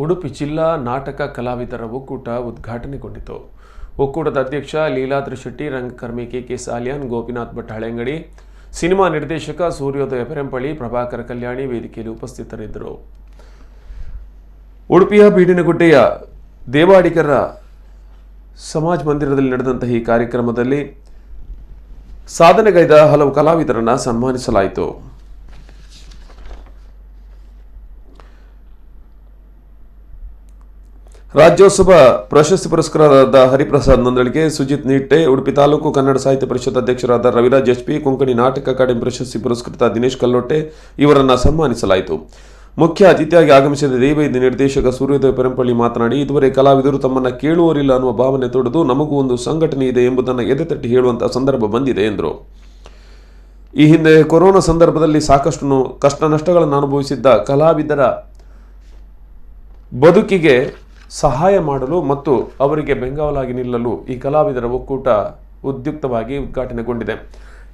ಉಡುಪಿ ಜಿಲ್ಲಾ ನಾಟಕ ಕಲಾವಿದರ ಒಕ್ಕೂಟ ಉದ್ಘಾಟನೆಗೊಂಡಿತು. ಒಕ್ಕೂಟದ ಅಧ್ಯಕ್ಷ ಲೀಲಾದ್ರಿ ಶೆಟ್ಟಿ, ರಂಗಕರ್ಮಿ ಕೆ ಸಾಲಿಯಾನ್, ಗೋಪಿನಾಥ್ ಭಟ್ ಹಳೆಂಗಡಿ, ಸಿನಿಮಾ ನಿರ್ದೇಶಕ ಸೂರ್ಯೋದಯ ಪೆರಂಪಳ್ಳಿ, ಪ್ರಭಾಕರ ಕಲ್ಯಾಣಿ ವೇದಿಕೆಯಲ್ಲಿ ಉಪಸ್ಥಿತರಿದ್ದರು. ಉಡುಪಿಯ ಬೀಡಿನಗುಡ್ಡೆಯ ದೇವಾಡಿಗರ ಸಮಾಜ ಮಂದಿರದಲ್ಲಿ ನಡೆದಂತಹ ಈ ಕಾರ್ಯಕ್ರಮದಲ್ಲಿ ಸಾಧನೆಗೈದ ಹಲವು ಕಲಾವಿದರನ್ನು ಸನ್ಮಾನಿಸಲಾಯಿತು. ರಾಜ್ಯೋತ್ಸವ ಪ್ರಶಸ್ತಿ ಪುರಸ್ಕೃತರಾದ ಹರಿಪ್ರಸಾದ್ ನಂದಳಿಗೆ, ಸುಜಿತ್ ನಿಟ್ಟೆ, ಉಡುಪಿ ತಾಲೂಕು ಕನ್ನಡ ಸಾಹಿತ್ಯ ಪರಿಷತ್ ಅಧ್ಯಕ್ಷರಾದ ರವಿರಾಜ್ ಎಚ್ಪಿ, ಕೊಂಕಣಿ ನಾಟಕ ಅಕಾಡೆಮಿ ಪ್ರಶಸ್ತಿ ಪುರಸ್ಕೃತ ದಿನೇಶ್ ಕಲ್ಲೊಟ್ಟೆ ಇವರನ್ನು ಸನ್ಮಾನಿಸಲಾಯಿತು. ಮುಖ್ಯ ಅತಿಥಿಯಾಗಿ ಆಗಮಿಸಿದ ದೇವೈದ್ಯ ನಿರ್ದೇಶಕ ಸೂರ್ಯೋದಯ ಪೆರಂಪಳ್ಳಿ ಮಾತನಾಡಿ, ಇದುವರೆ ಕಲಾವಿದರು ತಮ್ಮನ್ನು ಕೇಳುವರಿಲ್ಲ ಅನ್ನುವ ಭಾವನೆ ತೊಡೆದು ನಮಗೂ ಒಂದು ಸಂಘಟನೆ ಇದೆ ಎಂಬುದನ್ನು ಎದೆತಟ್ಟಿ ಹೇಳುವಂತಹ ಸಂದರ್ಭ ಬಂದಿದೆ ಎಂದರು. ಈ ಹಿಂದೆ ಕೊರೋನಾ ಸಂದರ್ಭದಲ್ಲಿ ಸಾಕಷ್ಟು ಕಷ್ಟ ನಷ್ಟಗಳನ್ನು ಅನುಭವಿಸಿದ್ದ ಕಲಾವಿದರ ಬದುಕಿಗೆ ಸಹಾಯ ಮಾಡಲು ಮತ್ತು ಅವರಿಗೆ ಬೆಂಗಾವಲಾಗಿ ನಿಲ್ಲಲು ಈ ಕಲಾವಿದರ ಒಕ್ಕೂಟ ಉದ್ಯುಕ್ತವಾಗಿ ಉದ್ಘಾಟನೆಗೊಂಡಿದೆ.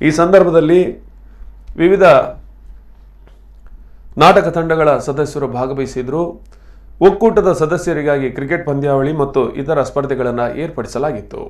ಈ ಸಂದರ್ಭದಲ್ಲಿ ವಿವಿಧ ನಾಟಕ ತಂಡಗಳ ಸದಸ್ಯರು ಭಾಗವಹಿಸಿದರು. ಒಕ್ಕೂಟದ ಸದಸ್ಯರಿಗಾಗಿ ಕ್ರಿಕೆಟ್ ಪಂದ್ಯಾವಳಿ ಮತ್ತು ಇತರ ಸ್ಪರ್ಧೆಗಳನ್ನು ಏರ್ಪಡಿಸಲಾಗಿತ್ತು.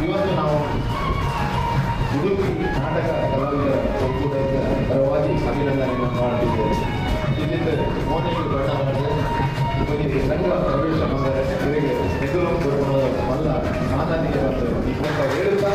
ಇವತ್ತು ನಾವು ಉಡುಪಿ ನಾಟಕ ಕಲಾವಿದರ ಒಕ್ಕೂಟದ ಪರವಾಗಿ ಅಭಿನಂದನೆಯನ್ನು ಮಾಡುತ್ತಿದ್ದೇವೆ. ಇಲ್ಲಿಂದ ಮೋನೇಶ್ವರ ಇವರಿಗೆ ಸಂಘ ಪ್ರವೇಶ ಮಾಡಿದರೆ ಇವರಿಗೆ ಎದುರು ಬರುವುದು ಮಲ್ಲ ಮಾತಾಡಿಗೆ ಬರ್ತದೆ. ಹೇಳುತ್ತಾ